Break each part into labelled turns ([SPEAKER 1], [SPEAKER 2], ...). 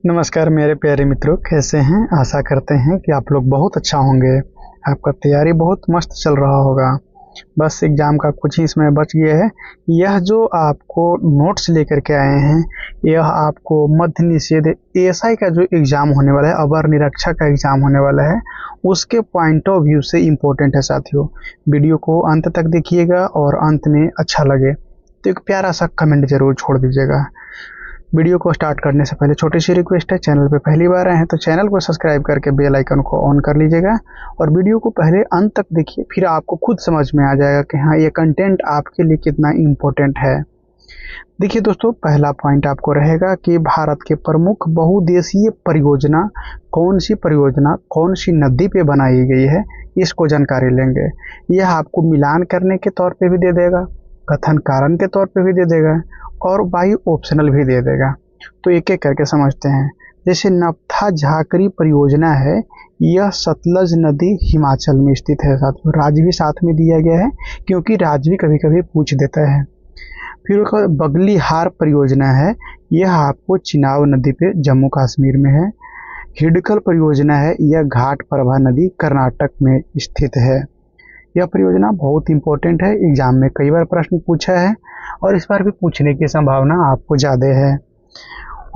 [SPEAKER 1] नमस्कार मेरे प्यारे मित्रों, कैसे हैं। आशा करते हैं कि आप लोग बहुत अच्छा होंगे। आपका तैयारी बहुत मस्त चल रहा होगा। बस एग्ज़ाम का कुछ ही समय बच गया है। यह जो आपको नोट्स लेकर के आए हैं, यह आपको मध्य निषेध एएसआई का जो एग्ज़ाम होने वाला है, अवर निरीक्षक का एग्ज़ाम होने वाला है, उसके पॉइंट ऑफ व्यू से इम्पोर्टेंट है साथियों। वीडियो को अंत तक देखिएगा और अंत में अच्छा लगे तो एक प्यारा सा कमेंट ज़रूर छोड़ दीजिएगा। वीडियो को स्टार्ट करने से पहले छोटी सी रिक्वेस्ट है, चैनल पे पहली बार आए हैं तो चैनल को सब्सक्राइब करके बेल आइकन को ऑन कर लीजिएगा और वीडियो को पहले अंत तक देखिए, फिर आपको खुद समझ में आ जाएगा कि हाँ, ये कंटेंट आपके लिए कितना इम्पोर्टेंट है। देखिए दोस्तों, पहला पॉइंट आपको रहेगा कि भारत के प्रमुख बहुउद्देशीय परियोजना कौन सी नदी पे बनाई गई है, इसको जानकारी लेंगे। यह आपको मिलान करने के तौर पे भी दे देगा, कथन कारण के तौर पे भी दे देगा और बाई ऑप्शनल भी दे देगा। तो एक एक करके समझते हैं। जैसे नफ्था झाकरी परियोजना है, यह सतलज नदी हिमाचल में स्थित है। साथ राज्य भी साथ में दिया गया है, क्योंकि राज्य भी कभी कभी पूछ देता है। फिर बगलीहार परियोजना है, यह आपको चिनाब नदी पे जम्मू कश्मीर में है। हिडकल परियोजना है, यह घाट प्रभा नदी कर्नाटक में स्थित है। यह परियोजना बहुत इंपॉर्टेंट है, एग्जाम में कई बार प्रश्न पूछा है और इस बार भी पूछने की संभावना आपको ज़्यादा है।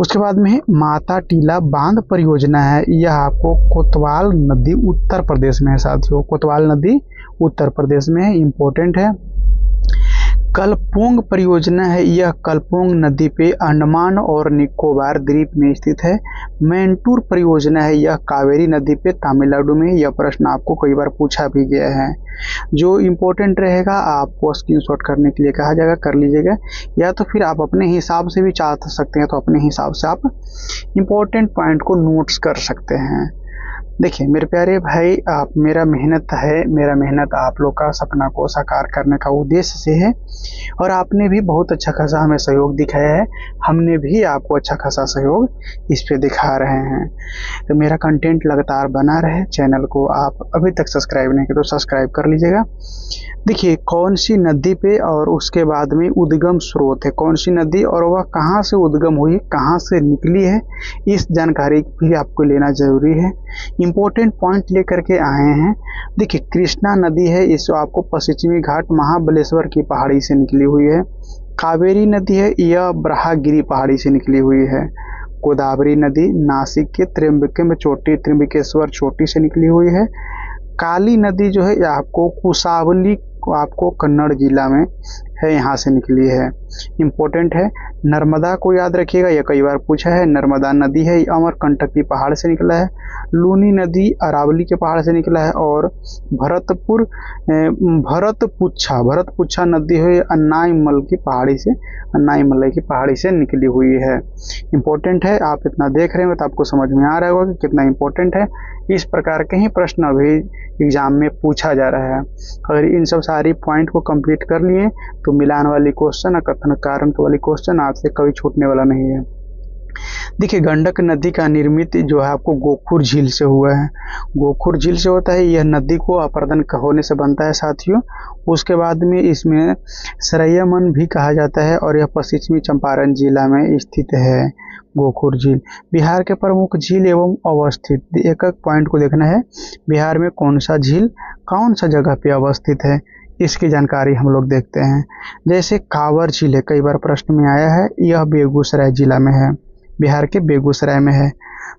[SPEAKER 1] उसके बाद में माता टीला बांध परियोजना है, यह आपको कोतवाल नदी उत्तर प्रदेश में है। साथियों, कोतवाल नदी उत्तर प्रदेश में है, इम्पोर्टेंट है। कलपोंग परियोजना है, यह कलपोंग नदी पे अंडमान और निकोबार द्वीप में स्थित है। मैंटूर परियोजना है, यह कावेरी नदी पे तमिलनाडु में। यह प्रश्न आपको कई बार पूछा भी गया है। जो इम्पोर्टेंट रहेगा आपको स्क्रीनशॉट करने के लिए कहा जाएगा, कर लीजिएगा, या तो फिर आप अपने हिसाब से भी चाह सकते हैं, तो अपने हिसाब से आप इम्पोर्टेंट पॉइंट को नोट्स कर सकते हैं। देखिए मेरे प्यारे भाई, मेरा मेहनत आप लोग का सपना को साकार करने का उद्देश्य से है और आपने भी बहुत अच्छा खासा हमें सहयोग दिखाया है। हमने भी आपको अच्छा खासा सहयोग इस पे दिखा रहे हैं। तो मेरा कंटेंट लगातार बना रहे। चैनल को आप अभी तक सब्सक्राइब नहीं किया तो सब्सक्राइब कर लीजिएगा। देखिए कौन सी नदी पे और उसके बाद में उद्गम स्रोत है, कौन सी नदी और वह कहाँ से उद्गम हुई, कहाँ से निकली है, इस जानकारी भी आपको लेना जरूरी है। इम्पोर्टेंट पॉइंट लेकर के आए हैं। देखिए कृष्णा नदी है, इस आपको पश्चिमी घाट महाबलेश्वर की पहाड़ी से निकली हुई है। कावेरी नदी है, यह ब्रह्मगिरी पहाड़ी से निकली हुई है। गोदावरी नदी नासिक के त्र्यंबकेश्वर चोटी से निकली हुई है। काली नदी जो है आपको कुसावली आपको कन्नड़ जिला में है, यहाँ से निकली है, इम्पोर्टेंट है। नर्मदा को याद रखिएगा, यह कई बार पूछा है। नर्मदा नदी है, अमरकंटक की पहाड़ से निकला है। लूनी नदी अरावली के पहाड़ से निकला है। और भरतपुच्छा नदी है, अन्नाईमलाई की पहाड़ी से निकली हुई है, इम्पोर्टेंट है। आप इतना देख रहे हैं तो आपको समझ में आ रहा होगा कि कितना इम्पोर्टेंट है। इस प्रकार के ही प्रश्न अभी एग्जाम में पूछा जा रहा है। अगर इन सब सारी पॉइंट को कंप्लीट कर लिए तो मिलान वाली क्वेश्चन और कथन कारण वाली क्वेश्चन आपसे कभी छूटने वाला नहीं है। देखिए गंडक नदी का निर्मित जो है आपको गोखुर झील से हुआ है। गोखुर झील से होता है, यह नदी को अपर्दन होने से बनता है साथियों। उसके बाद में इसमें सरैयामन भी कहा जाता है और यह पश्चिमी चंपारण जिला में स्थित है। गोखुर झील बिहार के प्रमुख झील एवं अवस्थित, एक एक पॉइंट को देखना है। बिहार में कौन सा झील कौन सा जगह पे अवस्थित है, इसकी जानकारी हम लोग देखते हैं। जैसे कांवर झील है, कई बार प्रश्न में आया है, यह बेगूसराय जिला में है, बिहार के बेगूसराय में है।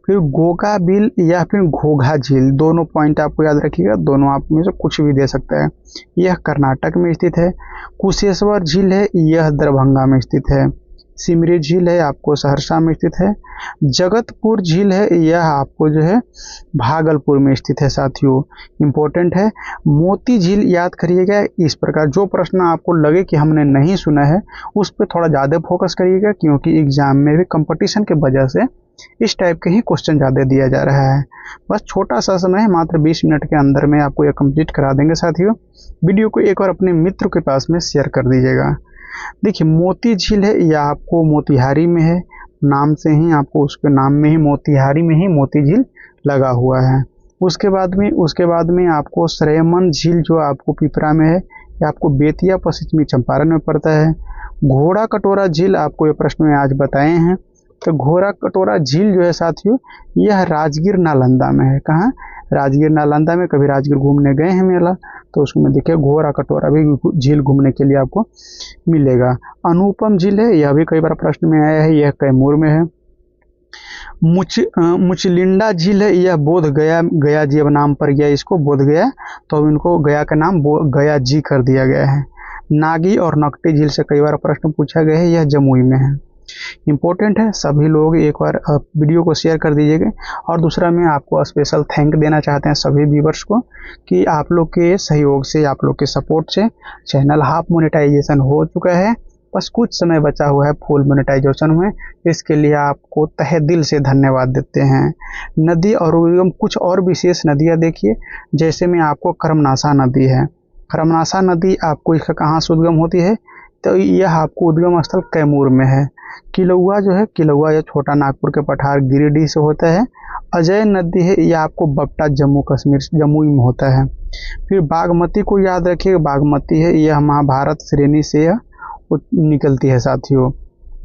[SPEAKER 1] फिर गोगा बिल या फिर घोघा झील, दोनों पॉइंट आपको याद रखिएगा, दोनों आप में से कुछ भी दे सकता है। यह कर्नाटक में स्थित है। कुशेश्वर झील है, यह दरभंगा में स्थित है। सिमरी झील है आपको सहरसा में स्थित है। जगतपुर झील है, यह आपको जो है भागलपुर में स्थित है साथियों, इम्पोर्टेंट है। मोती झील याद करिएगा। इस प्रकार जो प्रश्न आपको लगे कि हमने नहीं सुना है उस पर थोड़ा ज़्यादा फोकस करिएगा, क्योंकि एग्जाम में भी कंपटीशन के वजह से इस टाइप के ही क्वेश्चन ज़्यादा दिया जा रहा है। बस छोटा सा समय है, मात्र 20 मिनट के अंदर में आपको यह कंप्लीट करा देंगे साथियों। वीडियो को एक बार अपने मित्र के पास में शेयर कर दीजिएगा। देखिए मोती झील है, यह आपको मोतिहारी में है, नाम से ही आपको उसके नाम में ही मोतिहारी में ही मोती झील लगा हुआ है। उसके बाद में आपको सरैयामन झील जो आपको पिपरा में है, यह आपको बेतिया पश्चिमी चंपारण में पड़ता है। घोड़ा कटोरा झील आपको ये प्रश्न में आज बताए हैं, तो घोड़ा कटोरा झील जो है साथियों, यह राजगीर नालंदा में है। कहाँ? राजगीर नालंदा में। कभी राजगीर घूमने गए हैं मेला तो उसमें देखिए घोड़ा कटोरा भी झील घूमने के लिए आपको मिलेगा। अनुपम झील है, यह भी कई बार प्रश्न में आया है, यह कैमूर में है। मुचलिंडा झील है, यह बोध गया, गया जी अब नाम पर गया इसको, बोध गया, तो अब इनको गया का नाम गया जी कर दिया गया है। नागी और नकटी झील से कई बार प्रश्न पूछा गया है, यह जमुई में है। इम्पोर्टेंट है, सभी लोग एक बार वीडियो को शेयर कर दीजिएगा। और दूसरा मैं आपको स्पेशल थैंक देना चाहते हैं सभी व्यूवर्स को कि आप लोग के सहयोग से, आप लोग के सपोर्ट से चैनल हाफ मोनेटाइजेशन हो चुका है, बस कुछ समय बचा हुआ है फुल मोनेटाइजेशन में। इसके लिए आपको तहे दिल से धन्यवाद देते हैं। नदी और उद्गम, कुछ और विशेष नदियाँ देखिए, जैसे में आपको कर्मनाशा नदी है। कर्मनाशा नदी आपको इसका कहाँ से उद्गम होती है, तो यह आपको उद्गम स्थल कैमूर में है। किलौआ जो है, किलौआ यह छोटा नागपुर के पठार गिरिडीह से होता है। अजय नदी है, यह आपको बट्टा जम्मू कश्मीर जमुई में होता है। फिर बागमती को याद रखिए, बागमती है, यह महाभारत श्रेणी से निकलती है साथियों।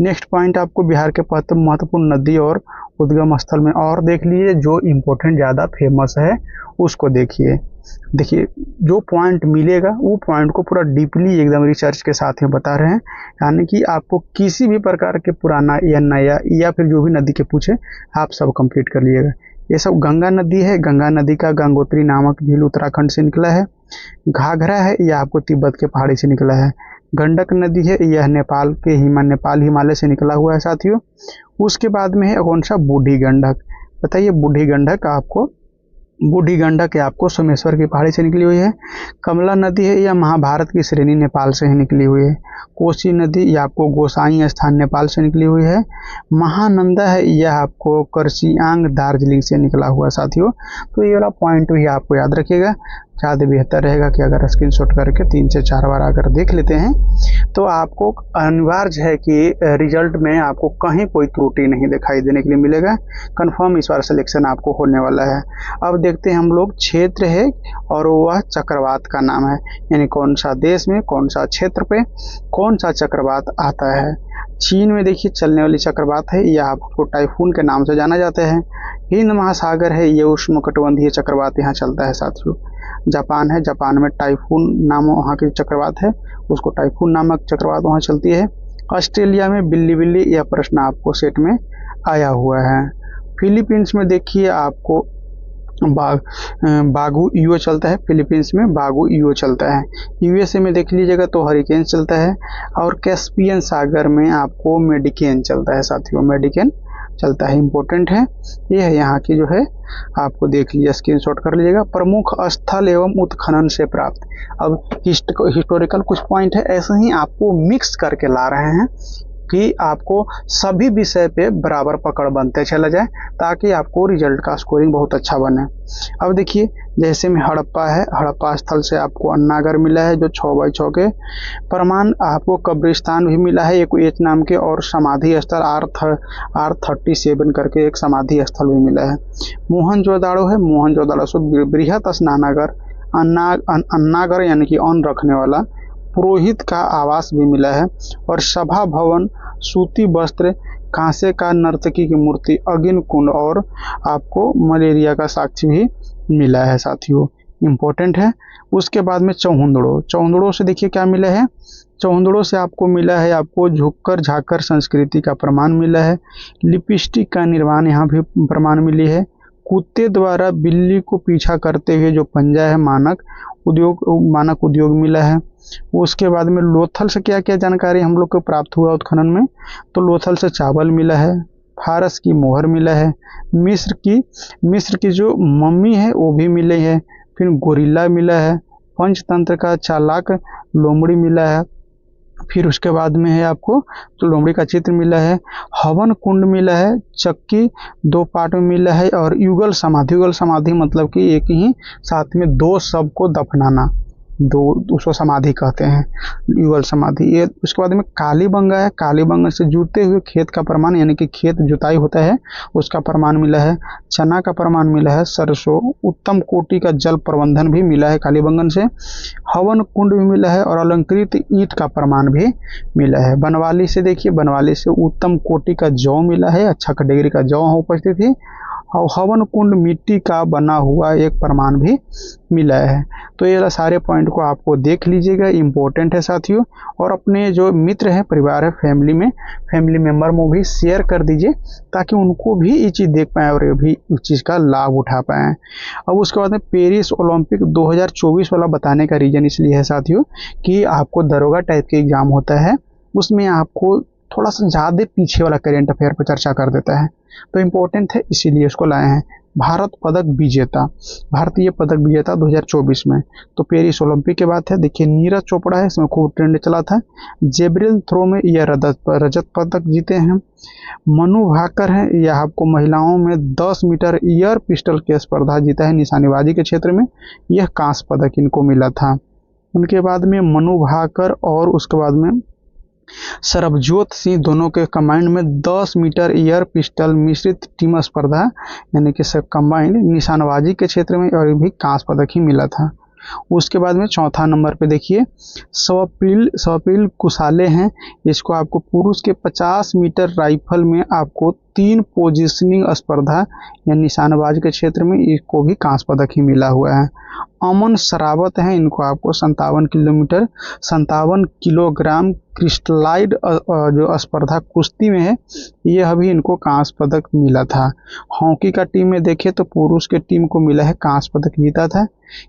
[SPEAKER 1] नेक्स्ट पॉइंट आपको बिहार के महत्वपूर्ण नदी और उद्गम स्थल में और देख लीजिए, जो इम्पोर्टेंट ज़्यादा फेमस है उसको देखिए। देखिए जो पॉइंट मिलेगा वो पॉइंट को पूरा डीपली एकदम रिसर्च के साथ में बता रहे हैं, यानी कि आपको किसी भी प्रकार के पुराना या नया या फिर जो भी नदी के पूछे आप सब कंप्लीट कर लीजिएगा। ये सब गंगा नदी है, गंगा नदी का गंगोत्री नामक झील उत्तराखंड से निकला है। घाघरा है, यह आपको तिब्बत के पहाड़ी से निकला है। गंडक नदी है, यह नेपाल हिमालय से निकला हुआ है साथियों। उसके बाद में है कौन सा? बूढ़ी गंडक। बताइए, बूढ़ी गंडक आपको सोमेश्वर की पहाड़ी से निकली हुई है। कमला नदी है, यह महाभारत की श्रेणी नेपाल से ही निकली हुई है। कोसी नदी यह आपको गोसाई स्थान नेपाल से निकली हुई है। महानंदा है, यह आपको करसियांग दार्जिलिंग से निकला हुआ साथियों। तो ये वाला पॉइंट भी आपको याद रखिएगा, ज़्यादा बेहतर रहेगा कि अगर स्क्रीनशॉट करके 3 से 4 बार अगर देख लेते हैं तो आपको अनिवार्य है कि रिजल्ट में आपको कहीं कोई त्रुटि नहीं दिखाई देने के लिए मिलेगा। कंफर्म इस बार सिलेक्शन आपको होने वाला है। अब देखते हैं हम लोग, क्षेत्र है और वह चक्रवात का नाम है, यानी कौन सा देश में कौन सा क्षेत्र पे कौन सा चक्रवात आता है। चीन में देखिए चलने वाली चक्रवात है, यह आपको टाइफून के नाम से जाना जाता है। हिंद महासागर है, यह उष्णकटिबंधीय चक्रवात यहाँ चलता है साथियों। जापान है, जापान में टाइफून नाम वहाँ की चक्रवात है, उसको टाइफून नामक चक्रवात वहाँ चलती है। ऑस्ट्रेलिया में बिल्ली बिल्ली, यह प्रश्न आपको सेट में आया हुआ है। फिलीपींस में देखिए आपको बागु यूओ चलता है, फिलीपींस में बागु यूओ चलता है। यूएसए में देख लीजिएगा तो हरिकेन चलता है। और कैस्पियन सागर में आपको मेडिकेन चलता है साथियों, मेडिकेन चलता है। इम्पोर्टेंट है, यह है यहाँ की जो है आपको देख लीजिए, स्क्रीनशॉट कर लीजिएगा। प्रमुख स्थल एवं उत्खनन से प्राप्त, अब हिस्टोरिकल कुछ पॉइंट है, ऐसे ही आपको मिक्स करके ला रहे हैं कि आपको सभी विषय पे बराबर पकड़ बनते चला जाए, ताकि आपको रिजल्ट का स्कोरिंग बहुत अच्छा बने। अब देखिए, जैसे में हड़प्पा है, हड़प्पा स्थल से आपको अन्नागर मिला है जो 6x6 के प्रमाण, आपको कब्रिस्तान भी मिला है एक एच नाम के, और समाधि स्थल R37 करके एक समाधि स्थल भी मिला है। मोहनजोदाड़ो है, मोहनजोदाड़ो से बृहत स्नानागर, अन्नागर यानी कि अन्न रखने वाला, पुरोहित का आवास भी मिला है। और सभा भवन, सूती वस्त्र, कांसे का नर्तकी की मूर्ति, अग्नि कुंड और आपको मलेरिया का साक्ष्य भी मिला है साथियों। इम्पोर्टेंट है। उसके बाद में चौहुंदड़ो से देखिए क्या मिला है, चौहुंदड़ो से आपको मिला है आपको झुककर झाकर संस्कृति का प्रमाण मिला है। लिपस्टिक का निर्माण यहाँ भी प्रमाण मिली है। कुत्ते द्वारा बिल्ली को पीछा करते हुए जो पंजा है, मानक उद्योग मिला है। उसके बाद में लोथल से क्या क्या जानकारी हम लोग को प्राप्त हुआ उत्खनन में, तो लोथल से चावल मिला है, फारस की मोहर मिला है, मिस्र की जो मम्मी है वो भी मिले है, फिर गोरिल्ला मिला है, पंचतंत्र का चालाक लोमड़ी मिला है, फिर उसके बाद में है आपको तो लोमड़ी का चित्र मिला है, हवन कुंड मिला है, चक्की 2 पार्ट में मिला है, और युगल समाधि मतलब कि एक ही साथ में 2 शव को दफनाना, दो उसको समाधि कहते हैं, युगल समाधि। ये उसके बाद में कालीबंगा है, कालीबंगा से जुड़ते हुए खेत का प्रमाण, यानी कि खेत जुताई होता है उसका प्रमाण मिला है। चना का प्रमाण मिला है, सरसों, उत्तम कोटि का जल प्रबंधन भी मिला है कालीबंगन से, हवन कुंड भी मिला है और अलंकृत ईंट का प्रमाण भी मिला है। बनवाली से देखिए, बनवाली से उत्तम कोटि का जौ मिला है, अच्छा कैटेगरी का जौ उपस्थित थी, और हवन कुंड मिट्टी का बना हुआ एक प्रमाण भी मिला है। तो ये सारे पॉइंट को आपको देख लीजिएगा, इम्पोर्टेंट है साथियों। और अपने जो मित्र हैं, परिवार है, फैमिली मेम्बर में भी शेयर कर दीजिए ताकि उनको भी ये चीज़ देख पाएँ और ये भी इस चीज़ का लाभ उठा पाएँ। अब उसके बाद में पेरिस ओलंपिक 2024 वाला बताने का रीज़न इसलिए है साथियों कि आपको दरोगा टाइप के एग्ज़ाम होता है, उसमें आपको थोड़ा सा ज़्यादा पीछे वाला करेंट अफेयर पर चर्चा कर देता है, तो इम्पोर्टेंट है इसीलिए इसको लाए हैं। भारत पदक विजेता, भारतीय पदक विजेता 2024 में, तो पेरिस ओलंपिक की बात है। देखिए नीरज चोपड़ा है, इसमें खूब ट्रेंड चला था। जेवलिन थ्रो में यह रजत पदक जीते हैं। मनु भाकर है, यह आपको महिलाओं में 10 मीटर एयर पिस्टल की स्पर्धा जीता है निशानेबाजी के क्षेत्र में, यह कांस्य पदक इनको मिला था। उनके बाद में मनु भाकर और उसके बाद में सरबजोत सिंह, दोनों के कमांड में 10 मीटर एयर पिस्टल मिश्रित टीम स्पर्धा, यानी कि सब कंबाइंड निशानबाजी के क्षेत्र में, और भी कांस्य पदक ही मिला था। उसके बाद में चौथा नंबर पे देखिए स्वप्निल कुशाले हैं, इसको आपको पुरुष के 50 मीटर राइफल में आपको 3 पोजिशनिंग स्पर्धा या निशानबाज के क्षेत्र में इसको भी कांस्य पदक ही मिला हुआ है। अमन सरावत हैं, इनको आपको 57 किलोग्राम क्रिस्टलाइड जो स्पर्धा कुश्ती में है, यह भी इनको कांस्य पदक मिला था। हॉकी का टीम में देखें तो पुरुष के टीम को मिला है, कांस्य पदक जीता था।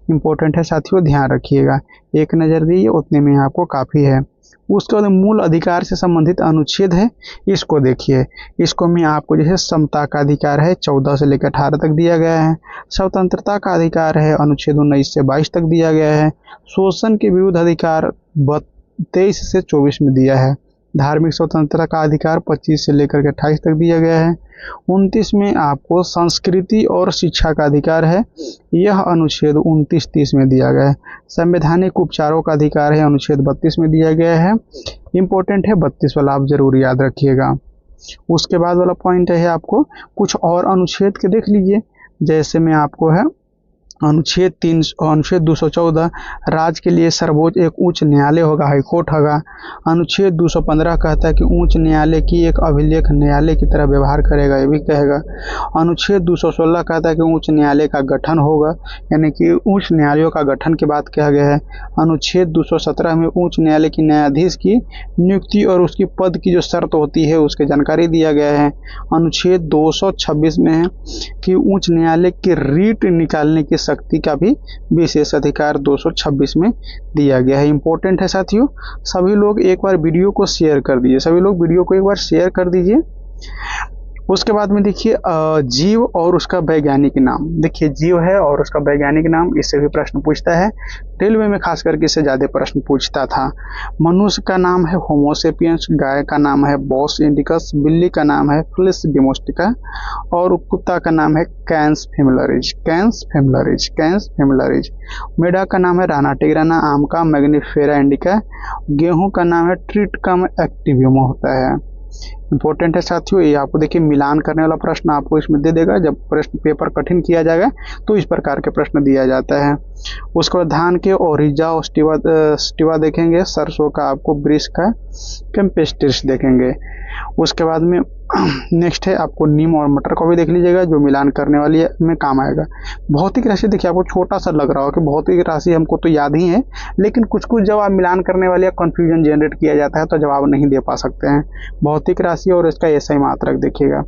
[SPEAKER 1] इम्पोर्टेंट है साथियों, ध्यान रखिएगा, एक नज़र दीजिए, उतने में आपको काफ़ी है। उसके बाद मूल अधिकार से संबंधित अनुच्छेद है, इसको देखिए, इसको में आपको जैसे समता का अधिकार है 14 से लेकर 18 तक दिया गया है। स्वतंत्रता का अधिकार है अनुच्छेद 19 से 22 तक दिया गया है। शोषण के विरुद्ध अधिकार 23 से 24 में दिया है। धार्मिक स्वतंत्रता का अधिकार 25 से लेकर के 28 तक दिया गया है। 29 में आपको संस्कृति और शिक्षा का अधिकार है, यह अनुच्छेद 29-30 में दिया गया है। संवैधानिक उपचारों का अधिकार है, अनुच्छेद 32 में दिया गया है। इम्पोर्टेंट है 32 वाला, आप जरूर याद रखिएगा। उसके बाद वाला पॉइंट है आपको कुछ और अनुच्छेद के देख लीजिए, जैसे में आपको है अनुच्छेद 214 राज्य के लिए सर्वोच्च एक उच्च न्यायालय होगा, हाईकोर्ट होगा। अनुच्छेद 215 कहता है कि उच्च न्यायालय की एक अभिलेख न्यायालय की तरह व्यवहार करेगा, ये भी कहेगा। अनुच्छेद 216 कहता है कि उच्च न्यायालय का गठन होगा, यानी कि उच्च न्यायालयों का गठन की बात कहा गया है। अनुच्छेद 217 में उच्च न्यायालय की न्यायाधीश की नियुक्ति और उसकी पद की जो शर्त होती है उसकी जानकारी दिया गया है। अनुच्छेद 226 में है कि उच्च न्यायालय की रीट निकालने की शक्ति का भी विशेष अधिकार 226 में दिया गया है। इंपॉर्टेंट है साथियों, सभी लोग एक बार वीडियो को शेयर कर दीजिए, सभी लोग वीडियो को एक बार शेयर कर दीजिए। उसके बाद में देखिए जीव और उसका वैज्ञानिक नाम, देखिए जीव है और उसका वैज्ञानिक नाम, इससे भी प्रश्न पूछता है। रेलवे में खास करके इससे ज़्यादा प्रश्न पूछता था। मनुष्य का नाम है होमोसेपियंस, गाय का नाम है बॉस इंडिकस, बिल्ली का नाम है फिलिस डोमेस्टिका और कुत्ता का नाम है कैंस फेमुलरिज। मेढक का नाम है राना टिग्राना, आम का मैग्निफेरा इंडिका, गेहूं का नाम है ट्रिटिकम एक्टिवियम होता है। इंपॉर्टेंट है साथियों, ये आपको देखिए मिलान करने वाला प्रश्न आपको इसमें दे देगा। जब प्रश्न पेपर कठिन किया जाएगा तो इस प्रकार के प्रश्न दिया जाता है। उसके बाद धान के ओरिजा और स्टिवा देखेंगे, सरसों का आपको ब्रिस का कैम्पेस्टिस देखेंगे। उसके बाद में नेक्स्ट है आपको नीम और मटर को भी देख लीजिएगा, जो मिलान करने वाली में काम आएगा। भौतिक राशि देखिए, आपको छोटा सा लग रहा हो कि भौतिक राशि हमको तो याद ही है, लेकिन कुछ जब आप मिलान करने वाली कंफ्यूजन जनरेट किया जाता है तो जवाब नहीं दे पा सकते हैं। भौतिक राशि और इसका ऐसा ही मात्रक देखिएगा।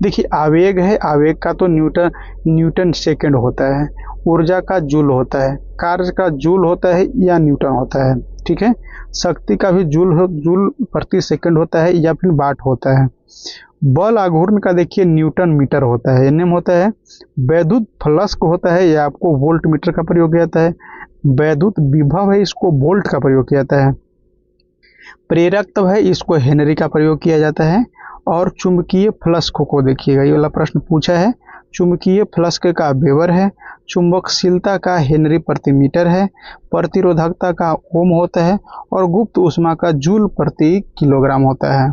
[SPEAKER 1] देखिए आवेग है, आवेग का तो न्यूटन सेकेंड होता है, ऊर्जा का जूल होता है, कार्य का जूल होता है या न्यूटन होता है, ठीक है। शक्ति का भी जूल प्रति सेकंड होता है या फिर वाट होता है। बल आघूर्ण का देखिए न्यूटन मीटर होता है, एनएम होता है। वैद्युत फ्लक्स होता है, या आपको वोल्ट मीटर का प्रयोग किया जाता है। वैद्युत विभव है, इसको वोल्ट का प्रयोग किया जाता है। प्रेरकत्व है, इसको हेनरी का प्रयोग किया जाता है। और चुंबकीय फ्लक्स को देखिएगा, ये वाला प्रश्न पूछा है। चुंबकीय फ्लक्स का वेबर है, चुंबकशीलता का हेनरी प्रति मीटर है, प्रतिरोधकता का ओम होता है और गुप्त ऊष्मा का जूल प्रति किलोग्राम होता है।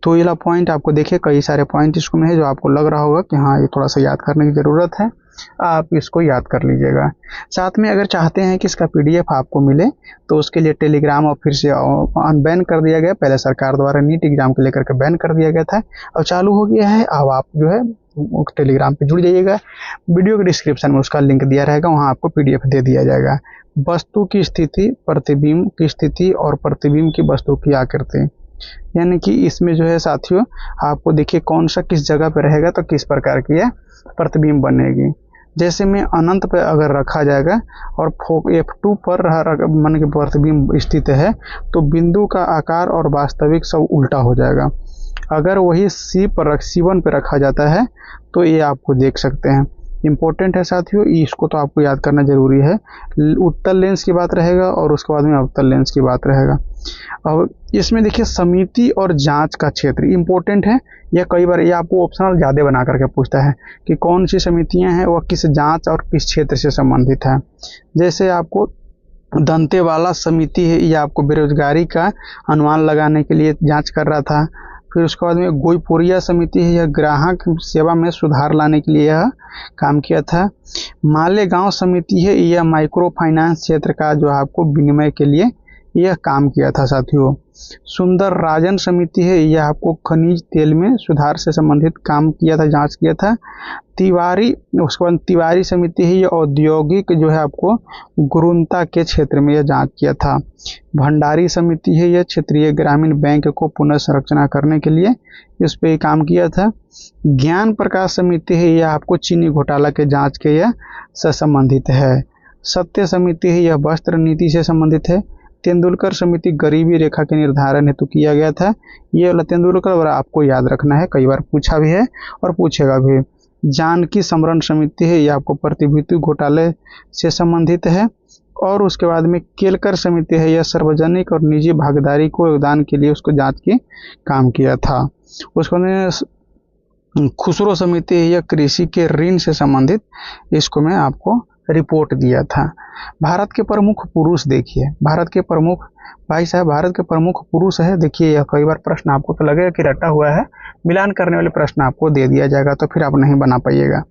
[SPEAKER 1] तो ये पॉइंट आपको देखिए, कई सारे पॉइंट इसको में है जो आपको लग रहा होगा कि हाँ ये थोड़ा सा याद करने की ज़रूरत है, आप इसको याद कर लीजिएगा। साथ में अगर चाहते हैं कि इसका पीडीएफ आपको मिले तो उसके लिए टेलीग्राम और फिर से अनबैन कर दिया गया। पहले सरकार द्वारा नीट एग्जाम को लेकर के बैन कर दिया गया था, अब चालू हो गया है। अब आप जो है टेलीग्राम पे जुड़ जाइएगा, वीडियो के डिस्क्रिप्शन में उसका लिंक दिया रहेगा, वहाँ आपको पीडीएफ दे दिया जाएगा। वस्तु की स्थिति, प्रतिबिंब की स्थिति और प्रतिबिंब की वस्तु की आकृति, यानी कि इसमें जो है साथियों आपको देखिए कौन सा किस जगह पे रहेगा तो किस प्रकार की यह प्रतिबिंब बनेगी। जैसे में अनंत पे अगर रखा जाएगा और F2 पर मन के प्रतिबिंब स्थित है तो बिंदु का आकार और वास्तविक सब उल्टा हो जाएगा। अगर वही C1 पे रखा जाता है तो ये आपको देख सकते हैं। इम्पोर्टेंट है साथियों, इसको तो आपको याद करना जरूरी है। उत्तल लेंस की बात रहेगा और उसके बाद में अवतल लेंस की बात रहेगा। अब इसमें देखिए समिति और जांच का क्षेत्र इम्पोर्टेंट है। यह कई बार ये आपको ऑप्शनल ज़्यादा बना करके पूछता है कि कौन सी समितियां हैं वह किस जांच और किस क्षेत्र से संबंधित है। जैसे आपको दंतेवाला समिति है, यह आपको बेरोजगारी का अनुमान लगाने के लिए जांच कर रहा था। फिर उसके बाद में गोईपुरिया समिति है, यह ग्राहक सेवा में सुधार लाने के लिए यह काम किया था। मालेगांव समिति है, यह माइक्रो फाइनेंस क्षेत्र का जो आपको विनिमय के लिए यह काम किया था साथियों। सुंदर राजन समिति है, यह आपको खनिज तेल में सुधार से संबंधित काम किया था, जांच किया था। उसके बाद तिवारी समिति है, यह औद्योगिक जो है आपको गुणवत्ता के क्षेत्र में यह जांच किया था। भंडारी समिति है, यह क्षेत्रीय ग्रामीण बैंक को पुनः संरचना करने के लिए इस पे काम किया था। ज्ञान प्रकाश समिति है, यह आपको चीनी घोटाला के जांच के यह से संबंधित है। सत्य समिति है, यह वस्त्र नीति से संबंधित है। तेंदुलकर समिति गरीबी रेखा के निर्धारण हेतु किया गया था। ये वाला तेंदुलकर और आपको याद रखना है, कई बार पूछा भी है और पूछेगा भी। जानकी समरण समिति है, यह आपको प्रतिभूति घोटाले से संबंधित है। और उसके बाद में केलकर समिति है, यह सार्वजनिक और निजी भागीदारी को योगदान के लिए उसको जांच के काम किया था। उसको खुसरो समिति है, यह कृषि के ऋण से संबंधित इसको मैं आपको रिपोर्ट दिया था। भारत के प्रमुख पुरुष देखिए, भारत के प्रमुख भाई साहब, भारत के प्रमुख पुरुष है। देखिए यह कई बार प्रश्न आपको तो लगेगा कि रटा हुआ है, मिलान करने वाले प्रश्न आपको दे दिया जाएगा तो फिर आप नहीं बना पाइएगा।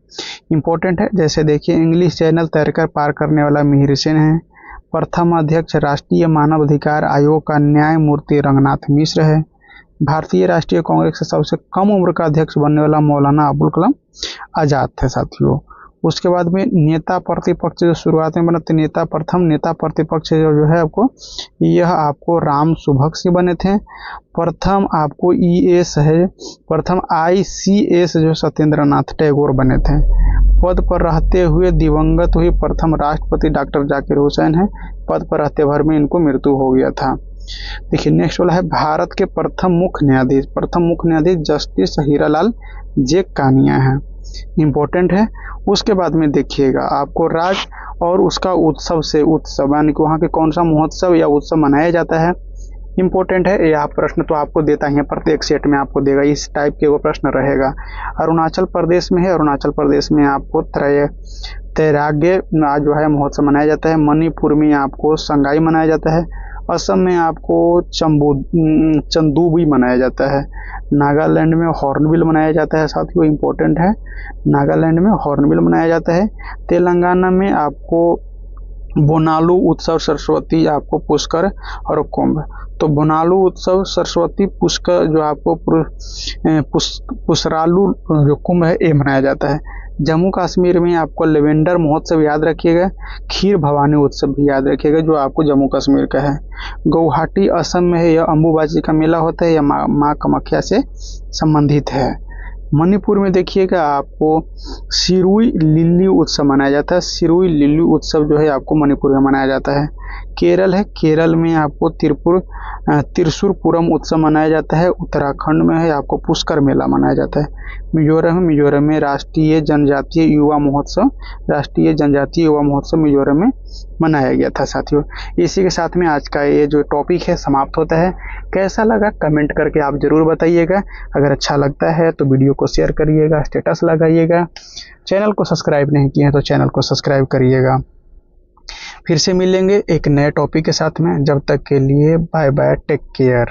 [SPEAKER 1] इंपॉर्टेंट है। जैसे देखिए इंग्लिश चैनल तैरकर पार करने वाला मिहिर सेन है। प्रथम अध्यक्ष राष्ट्रीय मानव अधिकार आयोग का न्यायमूर्ति रंगनाथ मिश्र है। भारतीय राष्ट्रीय कांग्रेस से सबसे कम उम्र का अध्यक्ष बनने वाला मौलाना अबुल कलाम आजाद थे साथियों। उसके बाद में नेता प्रतिपक्ष जो शुरुआत में बने थे, प्रथम नेता प्रतिपक्ष जो है आपको, यह आपको राम सुभग बने थे। प्रथम आपको ईएस है, प्रथम ICS जो सत्येंद्र नाथ टैगोर बने थे। पद पर रहते हुए दिवंगत हुए प्रथम राष्ट्रपति डॉक्टर जाकिर हुसैन है। पद पर रहते भर में इनको मृत्यु हो गया था। देखिए नेक्स्ट वाला है भारत के प्रथम मुख्य न्यायाधीश। प्रथम मुख्य न्यायाधीश जस्टिस हीरालाल जे कानिया है, इम्पोर्टेंट है। उसके बाद में देखिएगा आपको राज्य और उसका उत्सव से उत्सव, यानी कि वहाँ के कौन सा महोत्सव या उत्सव मनाया जाता है, इम्पोर्टेंट है। यह प्रश्न तो आपको देता ही है, प्रत्येक सेट में आपको देगा, इस टाइप के वो प्रश्न रहेगा। अरुणाचल प्रदेश में है, अरुणाचल प्रदेश में आपको तैरागे जो है महोत्सव मनाया जाता है। मणिपुर में आपको संगाई मनाया जाता है। असम में आपको चंदूबी मनाया जाता है। नागालैंड में हॉर्नबिल मनाया जाता है साथियों, इम्पोर्टेंट है। नागालैंड में हॉर्नबिल मनाया जाता है। तेलंगाना में आपको बोनालू उत्सव, सरस्वती आपको पुष्कर और कुंभ। तो बोनालू उत्सव, सरस्वती, पुष्कर जो आपको पुसरालू जो कुंभ है ये मनाया जाता है। जम्मू कश्मीर में आपको लेवेंडर महोत्सव याद रखिएगा। खीर भवानी उत्सव भी याद रखिएगा जो आपको जम्मू कश्मीर का है। गुवाहाटी असम में है, यह अम्बुबाची का मेला होता है, यह माँ कामाख्या से संबंधित है। मणिपुर में देखिएगा आपको सिरुई लिल्ली उत्सव मनाया जाता है। सिरुई लिल्ली उत्सव जो है आपको मणिपुर में मनाया जाता है। केरल है, केरल में आपको त्रिपुर त्रिशूरपूरम उत्सव मनाया जाता है। उत्तराखंड में है आपको पुष्कर मेला मनाया जाता है। मिजोरम में राष्ट्रीय जनजातीय युवा महोत्सव मिजोरम में मनाया गया था साथियों। इसी के साथ में आज का ये जो टॉपिक है समाप्त होता है। कैसा लगा कमेंट करके आप ज़रूर बताइएगा। अगर अच्छा लगता है तो वीडियो को शेयर करिएगा, स्टेटस लगाइएगा। चैनल को सब्सक्राइब नहीं किए हैं तो चैनल को सब्सक्राइब करिएगा। फिर से मिलेंगे एक नए टॉपिक के साथ में। जब तक के लिए बाय बाय, टेक केयर।